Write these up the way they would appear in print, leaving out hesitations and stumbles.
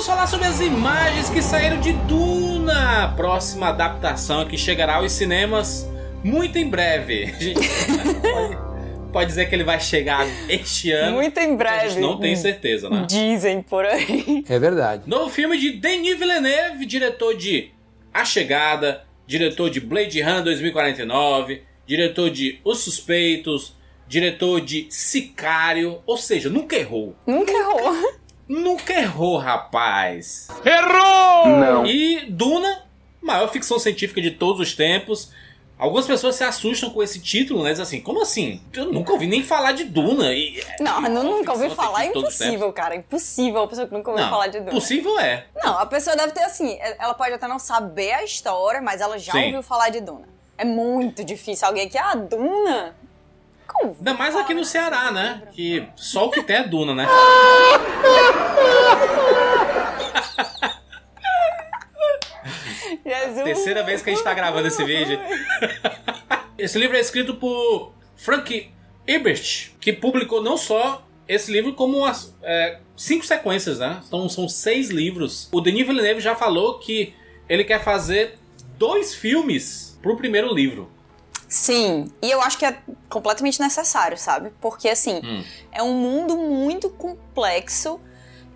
vamos falar sobre as imagens que saíram de Duna, a próxima adaptação que chegará aos cinemas muito em breve. A gente pode dizer que ele vai chegar este ano. Muito em breve. A gente não tem certeza, né? Dizem por aí. É verdade. Novo filme de Denis Villeneuve, diretor de A Chegada, diretor de Blade Runner 2049, diretor de Os Suspeitos, diretor de Sicário, ou seja, nunca errou. Nunca errou, rapaz. Errou! Não. E Duna, maior ficção científica de todos os tempos. Algumas pessoas se assustam com esse título, né? Dizem assim, como assim? Eu nunca ouvi nem falar de Duna. Nunca ouvi falar, é de todos os impossível, cara. Impossível a pessoa que nunca ouviu falar de Duna. Possível é. Não, a pessoa deve ter assim, ela pode até não saber a história, mas ela já ouviu falar de Duna. É muito difícil alguém que, Duna? Como? Ainda mais aqui no Ceará, né? Que só o que tem é Duna, né? Jesus. Terceira vez que a gente tá gravando esse vídeo. Esse livro é escrito por Frank Herbert, que publicou não só esse livro, como 5 sequências, né? Então são 6 livros. O Denis Villeneuve já falou que ele quer fazer 2 filmes pro primeiro livro. Sim, e eu acho que é completamente necessário, sabe? Porque, assim, é um mundo muito complexo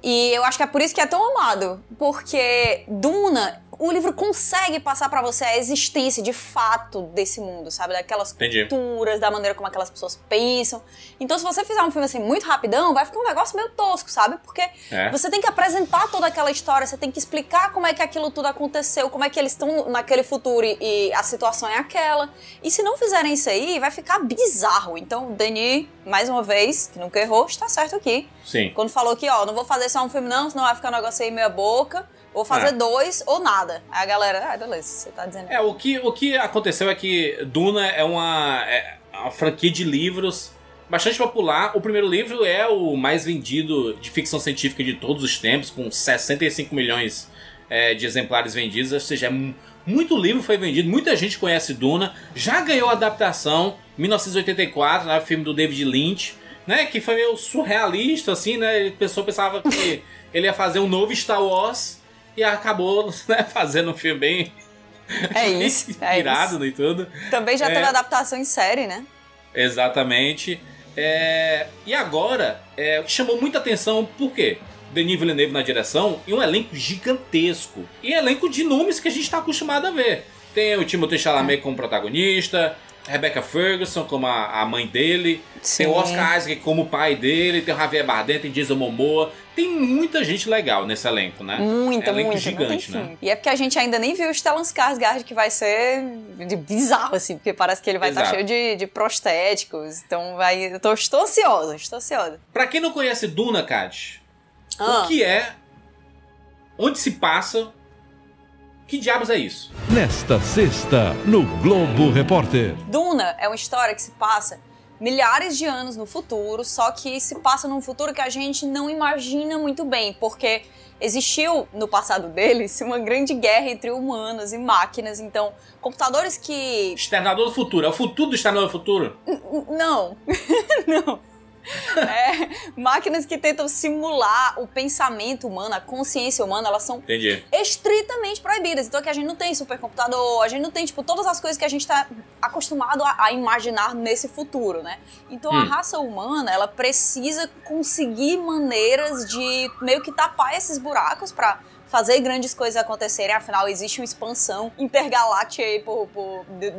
e eu acho que é por isso que é tão amado. Porque Duna, o livro consegue passar pra você a existência de fato desse mundo, sabe? Daquelas culturas, da maneira como aquelas pessoas pensam. Então, se você fizer um filme assim muito rapidão, vai ficar um negócio meio tosco, sabe? Porque você tem que apresentar toda aquela história, você tem que explicar como é que aquilo tudo aconteceu, como é que eles estão naquele futuro e a situação é aquela. E se não fizerem isso aí, vai ficar bizarro. Então, Denis, mais uma vez, que nunca errou, está certo aqui. Sim. Quando falou que, não vou fazer só um filme não, senão vai ficar um negócio aí meia boca. Vou fazer 2 ou nada. Aí a galera, beleza, você tá dizendo. O que aconteceu é que Duna é uma franquia de livros bastante popular. O primeiro livro é o mais vendido de ficção científica de todos os tempos, com 65 milhões de exemplares vendidos. Ou seja, muito livro foi vendido, muita gente conhece Duna. Já ganhou adaptação em 1984, né, o filme do David Lynch, né, que foi meio surrealista, assim, né? A pessoa pensava que ele ia fazer um novo Star Wars e acabou, né, fazendo um filme bem inspirado e tudo. Também já teve adaptação em série, né? Exatamente. E agora, chamou muita atenção, por quê? Denis Villeneuve na direção e um elenco gigantesco. E elenco de nomes que a gente está acostumado a ver. Tem o Timothée Chalamet como protagonista, Rebecca Ferguson como a mãe dele, Sim. Tem o Oscar Isaac como o pai dele, tem o Javier Bardem, tem Jason Momoa. Tem muita gente legal nesse elenco, né? Muita, gigante, né? E é porque a gente ainda nem viu o Stellan Skarsgård, que vai ser bizarro, assim, porque parece que ele vai estar cheio de prostéticos. Então eu estou ansiosa. Pra quem não conhece Duna, Kat, o que é? Onde se passa? Que diabos é isso? Nesta sexta, no Globo Repórter. Duna é uma história que se passa milhares de anos no futuro, só que se passa num futuro que a gente não imagina muito bem, porque existiu no passado deles uma grande guerra entre humanos e máquinas, então computadores que... Exterminador do Futuro, é o futuro do Exterminador do Futuro? Não, não. Máquinas que tentam simular o pensamento humano, a consciência humana, elas são estritamente proibidas. Então que a gente não tem supercomputador, a gente não tem, tipo, todas as coisas que a gente tá acostumado a imaginar nesse futuro, né? Então a raça humana, ela precisa conseguir maneiras de meio que tapar esses buracos pra fazer grandes coisas acontecerem, afinal existe uma expansão intergaláctica aí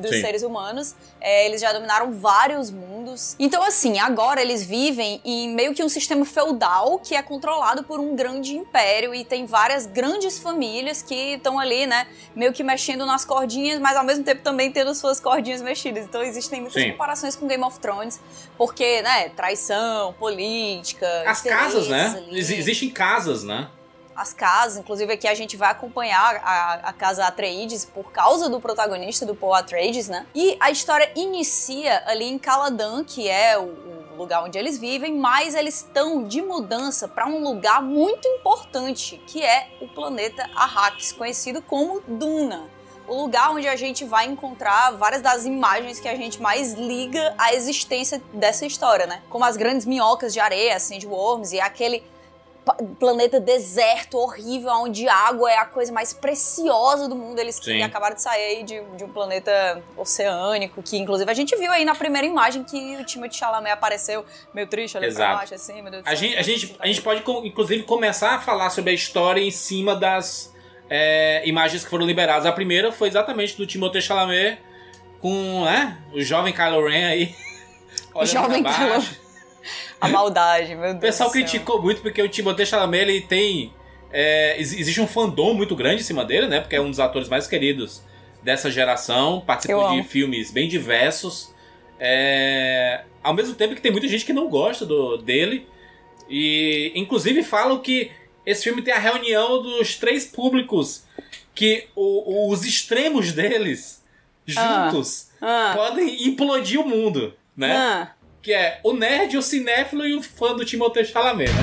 dos seres humanos. Eles já dominaram vários mundos. Então assim, agora eles vivem em meio que um sistema feudal que é controlado por um grande império e tem várias grandes famílias que estão ali, né, meio que mexendo nas cordinhas, mas ao mesmo tempo também tendo suas cordinhas mexidas. Então existem muitas comparações com Game of Thrones, porque, né, traição, política... As casas, né? Existem casas, né? As casas, inclusive aqui a gente vai acompanhar a casa Atreides por causa do protagonista, do Paul Atreides, né? E a história inicia ali em Caladan, que é o lugar onde eles vivem, mas eles estão de mudança para um lugar muito importante, que é o planeta Arrakis, conhecido como Duna. O lugar onde a gente vai encontrar várias das imagens que a gente mais liga à existência dessa história, né? Como as grandes minhocas de areia, sandworms, e aquele planeta deserto, horrível, onde água é a coisa mais preciosa do mundo. Eles acabaram de sair aí de um planeta oceânico, que inclusive a gente viu aí na primeira imagem que o Timothée Chalamet apareceu meio triste ali pra baixo, assim, meu Deus do céu. A gente pode, inclusive, começar a falar sobre a história em cima das imagens que foram liberadas. A primeira foi exatamente do Timothée Chalamet com o jovem Kylo Ren aí. Jovem Kylo Ren. A maldade, meu Deus. O pessoal criticou muito porque o Timothée Chalamet, ele tem... existe um fandom muito grande em cima dele, né? Porque é um dos atores mais queridos dessa geração. Participou de filmes bem diversos. Ao mesmo tempo que tem muita gente que não gosta dele. E, inclusive, falam que esse filme tem a reunião dos 3 públicos que os extremos deles, juntos, podem implodir o mundo, né? Que é o nerd, o cinéfilo e o fã do Timothée Chalamet, né?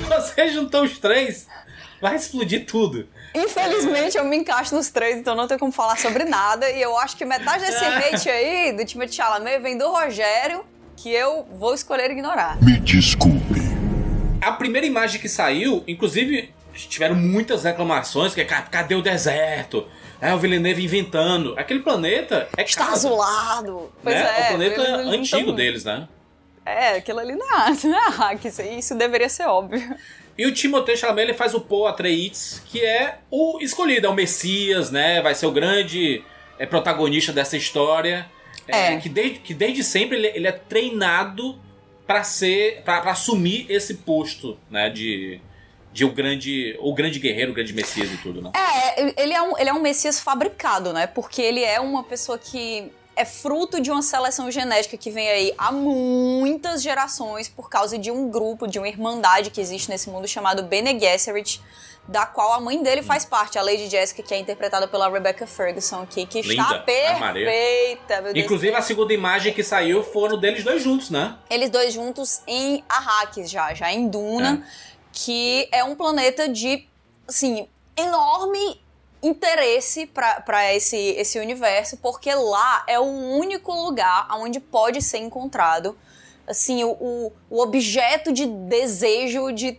Você juntou os 3, vai explodir tudo. Infelizmente eu me encaixo nos 3, então não tem como falar sobre nada. E eu acho que metade desse hate aí do Timothée Chalamet vem do Rogério, que eu vou escolher ignorar. Me desculpe. A primeira imagem que saiu, inclusive, tiveram muitas reclamações, que cadê o deserto? O Villeneuve inventando. Aquele planeta está azulado. Pois né? é. O planeta antigo deles, né? Aquilo ali não é hack, isso deveria ser óbvio. E o Timothée Chalamet, ele faz o Paul Atreides, que é o escolhido, é o Messias, né? Vai ser o grande protagonista dessa história. Que desde sempre ele é treinado para assumir esse posto, né? De o grande guerreiro, o grande Messias e tudo, né? Ele é um Messias fabricado, né? Porque ele é uma pessoa que é fruto de uma seleção genética que vem aí há muitas gerações por causa de um grupo, de uma irmandade que existe nesse mundo chamado Bene Gesserit, da qual a mãe dele faz parte, a Lady Jessica, que é interpretada pela Rebecca Ferguson aqui, que está perfeita. Meu Deus. Inclusive, a segunda imagem que saiu foram deles 2 juntos, né? Eles 2 juntos em Arrakis, já em Duna, que é um planeta de, assim, enorme interesse para esse universo, porque lá é o único lugar onde pode ser encontrado, assim, o objeto de desejo de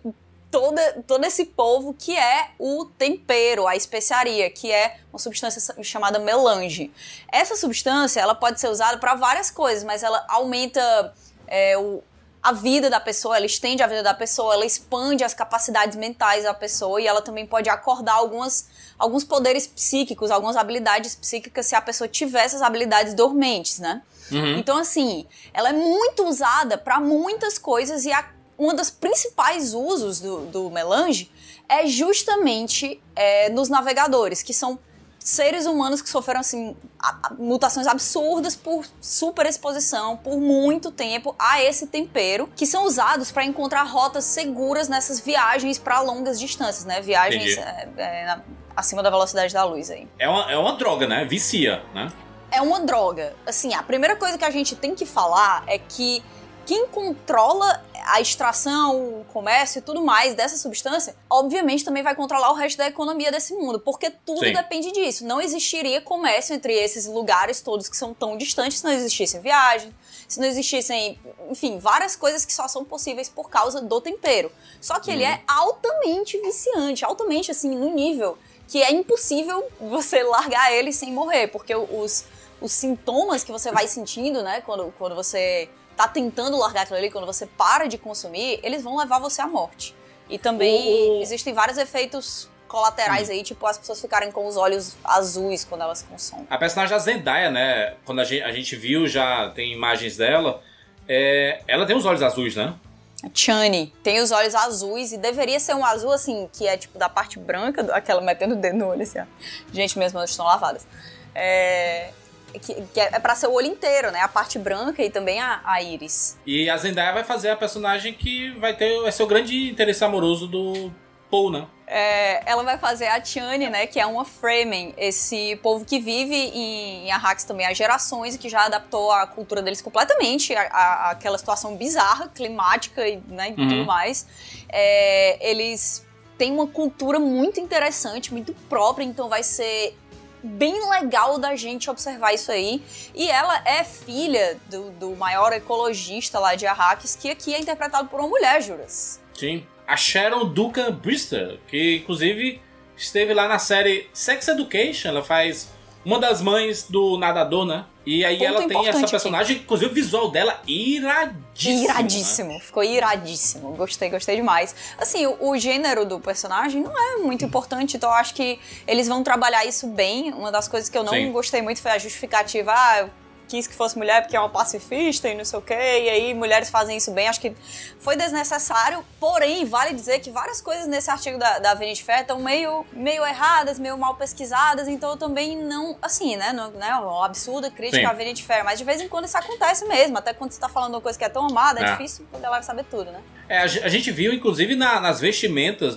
todo esse povo, que é o tempero, a especiaria, que é uma substância chamada melange. Essa substância, ela pode ser usada para várias coisas, mas ela aumenta a vida da pessoa, ela estende a vida da pessoa, ela expande as capacidades mentais da pessoa e ela também pode acordar alguns poderes psíquicos, algumas habilidades psíquicas se a pessoa tiver essas habilidades dormentes, né? Uhum. Então, assim, ela é muito usada para muitas coisas e uma das principais usos do melange é justamente nos navegadores, que são seres humanos que sofreram, assim, mutações absurdas por superexposição por muito tempo a esse tempero, que são usados para encontrar rotas seguras nessas viagens para longas distâncias, né? Viagens acima da velocidade da luz aí. É uma droga, né? Vicia, né? É uma droga. Assim, a primeira coisa que a gente tem que falar é que quem controla a extração, o comércio e tudo mais dessa substância, obviamente também vai controlar o resto da economia desse mundo, porque tudo depende disso. Não existiria comércio entre esses lugares todos que são tão distantes se não existissem viagens, se não existissem, enfim, várias coisas que só são possíveis por causa do tempero. Só que ele é altamente viciante, altamente, assim, no nível que é impossível você largar ele sem morrer, porque os sintomas que você vai sentindo, né, quando você tá tentando largar aquilo ali, quando você para de consumir, eles vão levar você à morte. E também existem vários efeitos colaterais aí, tipo as pessoas ficarem com os olhos azuis quando elas consomem. A personagem da Zendaya, né, quando a gente viu, já tem imagens dela, ela tem os olhos azuis, né? A Chani tem os olhos azuis e deveria ser um azul, assim, que é tipo da parte branca, aquela metendo o dedo no olho, assim, ó. Gente, minhas mãos estão lavadas. Que é pra ser o olho inteiro, né? A parte branca e também a íris. E a Zendaya vai fazer a personagem que vai ser o grande interesse amoroso do Paul, né? Ela vai fazer a Chani, né? Que é uma Fremen, esse povo que vive em Arrakis também há gerações e que já adaptou a cultura deles completamente àquela situação bizarra, climática e, né, e tudo mais. Eles têm uma cultura muito interessante, muito própria, então vai ser bem legal da gente observar isso aí. E ela é filha do maior ecologista lá de Arrakis, que aqui é interpretado por uma mulher, Juras. Sim, a Sharon Duncan Brewster, que inclusive esteve lá na série Sex Education. Ela faz uma das mães do nadador, né? E aí ela tem essa personagem, inclusive o visual dela iradíssimo. Iradíssimo, né? Ficou iradíssimo. Gostei demais. Assim, o gênero do personagem não é muito importante, então eu acho que eles vão trabalhar isso bem. Uma das coisas que eu não gostei muito foi a justificativa, eu quis que fosse mulher porque é uma pacifista e não sei o quê, e aí mulheres fazem isso bem, acho que foi desnecessário, porém, vale dizer que várias coisas nesse artigo da Vanity Fair estão meio erradas, meio mal pesquisadas, então eu também não, assim, né, não é uma absurda crítica à Vanity Fair, mas de vez em quando isso acontece mesmo, até quando você tá falando uma coisa que é tão amada, é difícil a galera saber tudo, né? A gente viu, inclusive, nas vestimentas,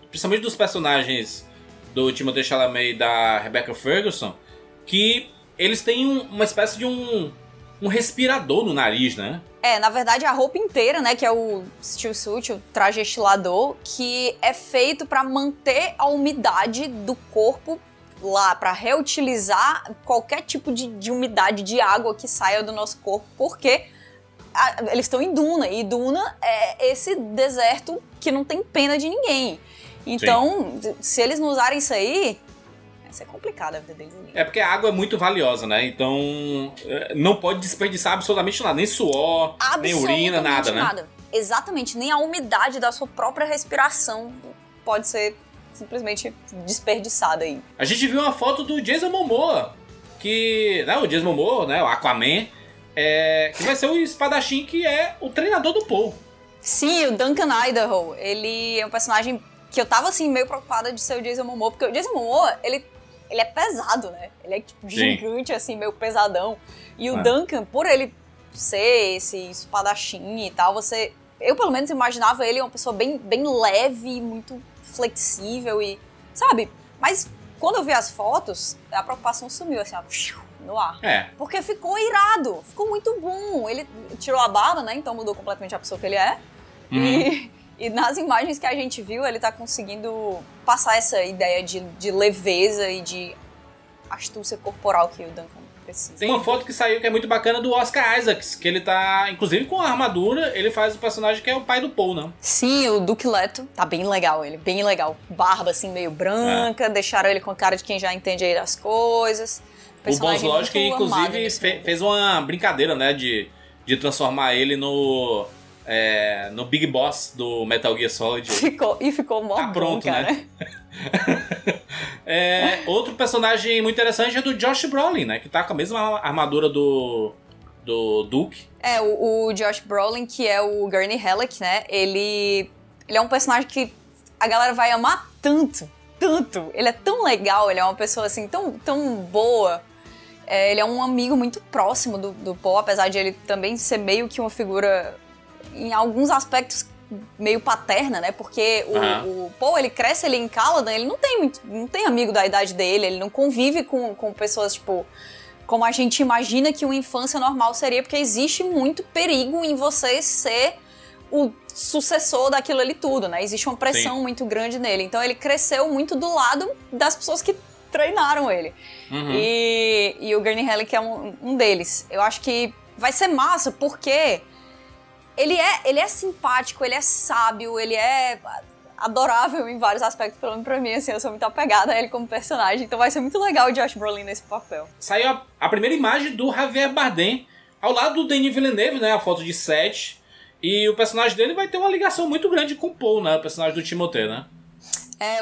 principalmente dos personagens do Timothée Chalamet e da Rebecca Ferguson, que eles têm uma espécie de um respirador no nariz, né? Na verdade, a roupa inteira, né, que é o steel suit, o traje estilador, que é feito pra manter a umidade do corpo lá, pra reutilizar qualquer tipo de umidade de água que saia do nosso corpo, porque eles estão em Duna, e Duna é esse deserto que não tem pena de ninguém. Então, se eles não usarem isso aí, vai ser complicado a vida deles. Porque a água é muito valiosa, né? Então, não pode desperdiçar absolutamente nada. Nem suor, nem urina, nada, né? Exatamente. Nem a umidade da sua própria respiração pode ser simplesmente desperdiçada aí. A gente viu uma foto do Jason Momoa, que... Né, o Jason Momoa, né? O Aquaman, que vai ser o espadachim que é o treinador do Paul. Sim, o Duncan Idaho. Ele é um personagem que eu tava, assim, meio preocupada de ser o Jason Momoa, porque o Jason Momoa, ele é pesado, né? Ele é, tipo, gigante, assim, meio pesadão. E o Duncan, por ele ser esse espadachim e tal, eu, pelo menos, imaginava ele uma pessoa bem leve, muito flexível e... Sabe? Mas, quando eu vi as fotos, a preocupação sumiu, assim, ó, no ar. Porque ficou irado, ficou muito bom. Ele tirou a barba, né? Então mudou completamente a pessoa que ele é. E nas imagens que a gente viu, ele tá conseguindo passar essa ideia de leveza e de astúcia corporal que o Duncan precisa. Tem uma foto que saiu que é muito bacana do Oscar Isaacs, que ele tá, inclusive com a armadura, ele faz o personagem que é o pai do Paul, né? Sim, o Duke Leto. Tá bem legal ele, bem legal. Barba assim meio branca, deixaram ele com a cara de quem já entende aí das coisas. O Bones Lodge, que inclusive fez uma brincadeira, né, de transformar ele no Big Boss do Metal Gear Solid. Ficou mó tá pronto, bom, cara. Né? Outro personagem muito interessante é do Josh Brolin, né? Que tá com a mesma armadura do Duke. O Josh Brolin, que é o Gurney Halleck, né? Ele é um personagem que a galera vai amar tanto. Ele é tão legal, ele é uma pessoa assim tão boa. Ele é um amigo muito próximo do Paul, apesar de ele também ser meio que uma figura... em alguns aspectos meio paterna, né? Porque o Paul, ele cresce ali em Caladan, ele não tem amigo da idade dele, ele não convive com pessoas, tipo, como a gente imagina que uma infância normal seria, porque existe muito perigo em você ser o sucessor daquilo ali tudo, né? Existe uma pressão muito grande nele. Então ele cresceu muito do lado das pessoas que treinaram ele. E o Gurney Halleck é um deles. Eu acho que vai ser massa, porque... Ele é simpático, ele é sábio, ele é adorável em vários aspectos, pelo menos pra mim, assim, eu sou muito apegada a ele como personagem, então vai ser muito legal o Josh Brolin nesse papel. Saiu a primeira imagem do Javier Bardem, ao lado do Denis Villeneuve, né, a foto de set, e o personagem dele vai ter uma ligação muito grande com o Paul, né, o personagem do Timothée, né.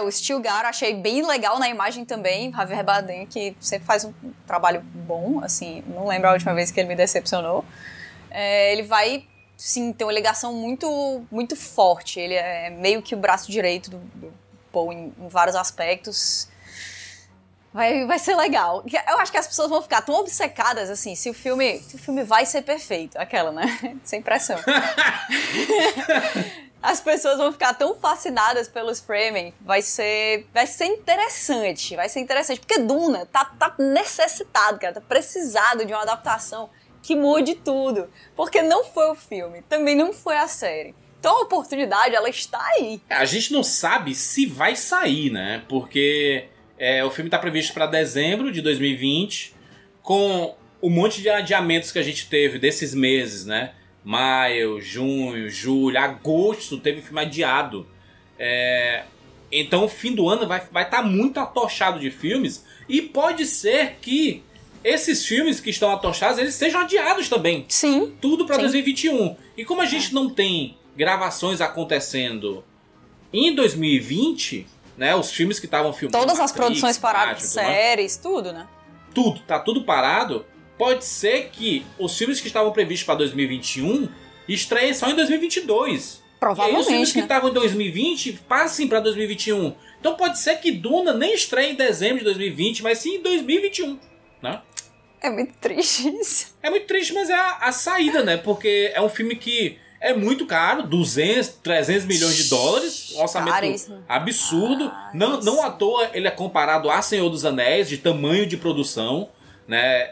O Stilgar achei bem legal na imagem também, Javier Bardem, que sempre faz um trabalho bom, assim, não lembro a última vez que ele me decepcionou. Ele vai... Sim, tem uma ligação muito, muito forte. Ele é meio que o braço direito do Paul em vários aspectos. Vai ser legal. Eu acho que as pessoas vão ficar tão obcecadas, assim, se o filme vai ser perfeito. Aquela, né? Sem pressão. As pessoas vão ficar tão fascinadas pelos framing. Vai ser interessante. Vai ser interessante. Porque Duna tá necessitado, cara. Tá precisado de uma adaptação que mude tudo, porque não foi o filme, também não foi a série. Então a oportunidade, ela está aí. A gente não sabe se vai sair, né? Porque O filme tá previsto para dezembro de 2020, com um monte de adiamentos que a gente teve desses meses, né? Maio, junho, julho, agosto, teve filme adiado. Então o fim do ano vai estar muito atochado de filmes, e pode ser que esses filmes que estão atochados, eles sejam adiados também. Sim. Tudo para 2021. E como a gente não tem gravações acontecendo em 2020, né? Os filmes que estavam filmando... Todas as produções paradas, séries, tudo, né? Tá tudo parado. Pode ser que os filmes que estavam previstos para 2021 estreiem só em 2022. Provavelmente, e aí os filmes que estavam em 2020 passem para 2021. Então pode ser que Duna nem estreie em dezembro de 2020, mas sim em 2021, né? É muito triste isso. É muito triste, mas é a saída, né? Porque é um filme que é muito caro, 200, 300 milhões de dólares, um orçamento caríssimo. Absurdo. Não à toa ele é comparado a Senhor dos Anéis, de tamanho de produção, né?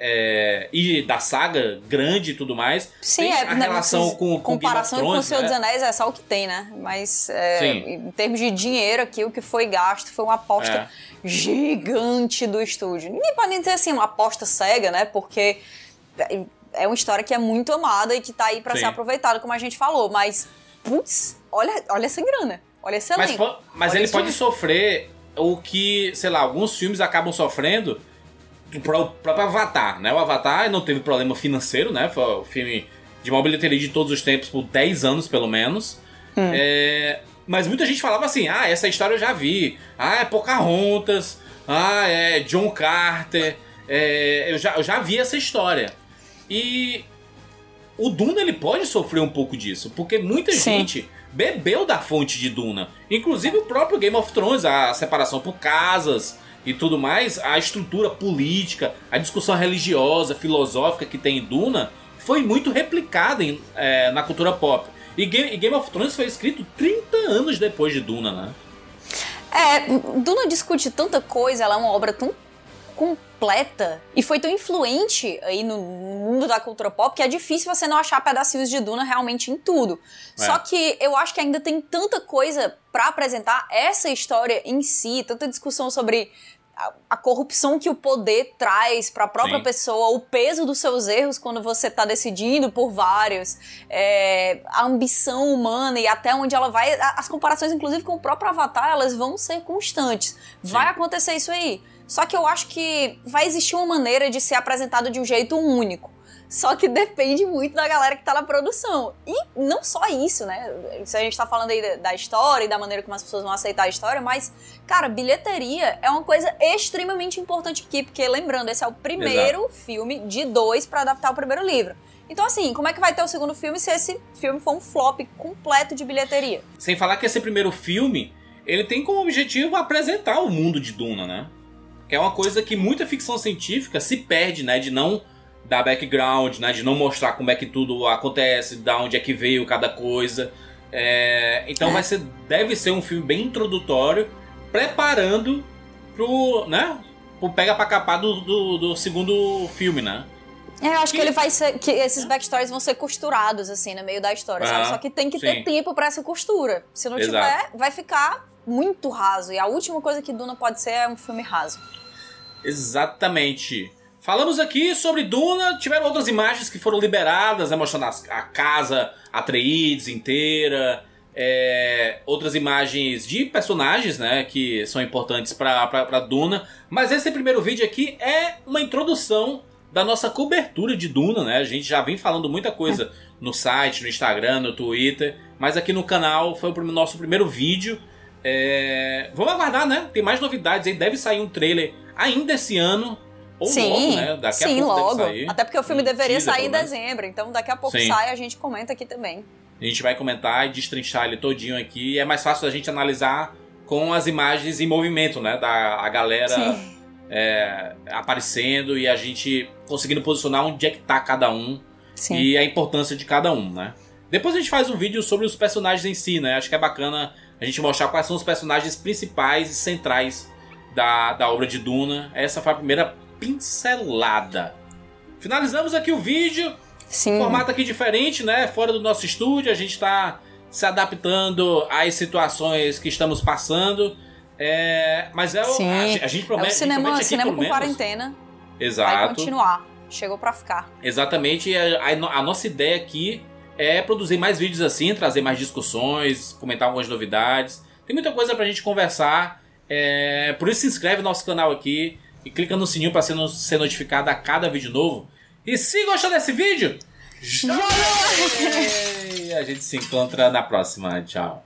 E da saga grande e tudo mais. Sim, tem a relação com comparação Game of Thrones, com o Senhor dos Anéis é só o que tem, né? Mas em termos de dinheiro aqui, o que foi gasto foi uma aposta gigante do estúdio. Ninguém pode nem dizer assim, uma aposta cega, né? Porque é uma história que é muito amada e que tá aí pra ser aproveitada, como a gente falou. Mas, putz, olha essa grana. Olha esse elenco. Mas ele pode sofrer o que, sei lá, alguns filmes acabam sofrendo pro próprio Avatar, né? O Avatar não teve problema financeiro, né? Foi o filme de maior bilheteria de todos os tempos por 10 anos, pelo menos. Mas muita gente falava assim, essa história eu já vi. É Pocahontas. É John Carter. Eu já vi essa história. E o Duna, ele pode sofrer um pouco disso, porque muita gente bebeu da fonte de Duna. Inclusive o próprio Game of Thrones, a separação por casas e tudo mais, a estrutura política, a discussão religiosa, filosófica que tem em Duna, foi muito replicada na cultura pop. E Game of Thrones foi escrito 30 anos depois de Duna, né? Duna discute tanta coisa, ela é uma obra tão completa e foi tão influente aí no mundo da cultura pop que é difícil você não achar pedacinhos de Duna realmente em tudo. Só que eu acho que ainda tem tanta coisa pra apresentar essa história em si, tanta discussão sobre a corrupção que o poder traz pra própria pessoa, o peso dos seus erros quando você tá decidindo por vários, a ambição humana e até onde ela vai, as comparações inclusive com o próprio Avatar, elas vão ser constantes. Vai acontecer isso aí. Só que eu acho que vai existir uma maneira de ser apresentado de um jeito único. Só que depende muito da galera que tá na produção. E não só isso, né? Se a gente tá falando aí da história e da maneira como as pessoas vão aceitar a história, mas, cara, bilheteria é uma coisa extremamente importante aqui, porque, lembrando, esse é o primeiro filme de 2 pra adaptar o primeiro livro. Então, assim, como é que vai ter o segundo filme se esse filme for um flop completo de bilheteria? Sem falar que esse primeiro filme, ele tem como objetivo apresentar o mundo de Duna, né? Que é uma coisa que muita ficção científica se perde, né? De não dar background, né? De não mostrar como é que tudo acontece, de onde é que veio cada coisa. Então deve ser um filme bem introdutório, preparando pro pega pra capar do segundo filme, né? Eu acho que ele vai ser. Que esses backstories vão ser costurados, assim, no meio da história, sabe? Só que tem que ter tempo pra essa costura. Se não tiver, vai ficar muito raso. E a última coisa que Duna pode ser é um filme raso. Exatamente. Falamos aqui sobre Duna, tiveram outras imagens que foram liberadas, né, mostrando a casa Atreides inteira, outras imagens de personagens, né, que são importantes pra Duna. Mas esse primeiro vídeo aqui é uma introdução da nossa cobertura de Duna, né? A gente já vem falando muita coisa no site, no Instagram, no Twitter, mas aqui no canal foi o nosso primeiro vídeo. Vamos aguardar, né? Tem mais novidades aí, deve sair um trailer ainda esse ano. Ou logo, né? Daqui a pouco logo. deve sair. Até porque o filme deveria sair em dezembro, então daqui a pouco sai e a gente comenta aqui também. A gente vai comentar e destrinchar ele todinho aqui. É mais fácil da gente analisar com as imagens em movimento, né? A galera aparecendo e a gente conseguindo posicionar onde é que tá cada um. Sim. E a importância de cada um, né? Depois a gente faz um vídeo sobre os personagens em si, né? Acho que é bacana a gente mostrar quais são os personagens principais e centrais da obra de Duna. Essa foi a primeira pincelada. Finalizamos aqui o vídeo. Sim. Formato aqui diferente, né? Fora do nosso estúdio, a gente tá se adaptando às situações que estamos passando. Mas a gente promete... É o cinema aqui, com quarentena. Exato. Vai continuar. Chegou pra ficar. Exatamente. A nossa ideia aqui é produzir mais vídeos assim, trazer mais discussões, comentar algumas novidades. Tem muita coisa pra gente conversar. Por isso se inscreve no nosso canal aqui e clica no sininho pra ser notificado a cada vídeo novo. E se gostou desse vídeo, joga! A gente se encontra na próxima. Tchau.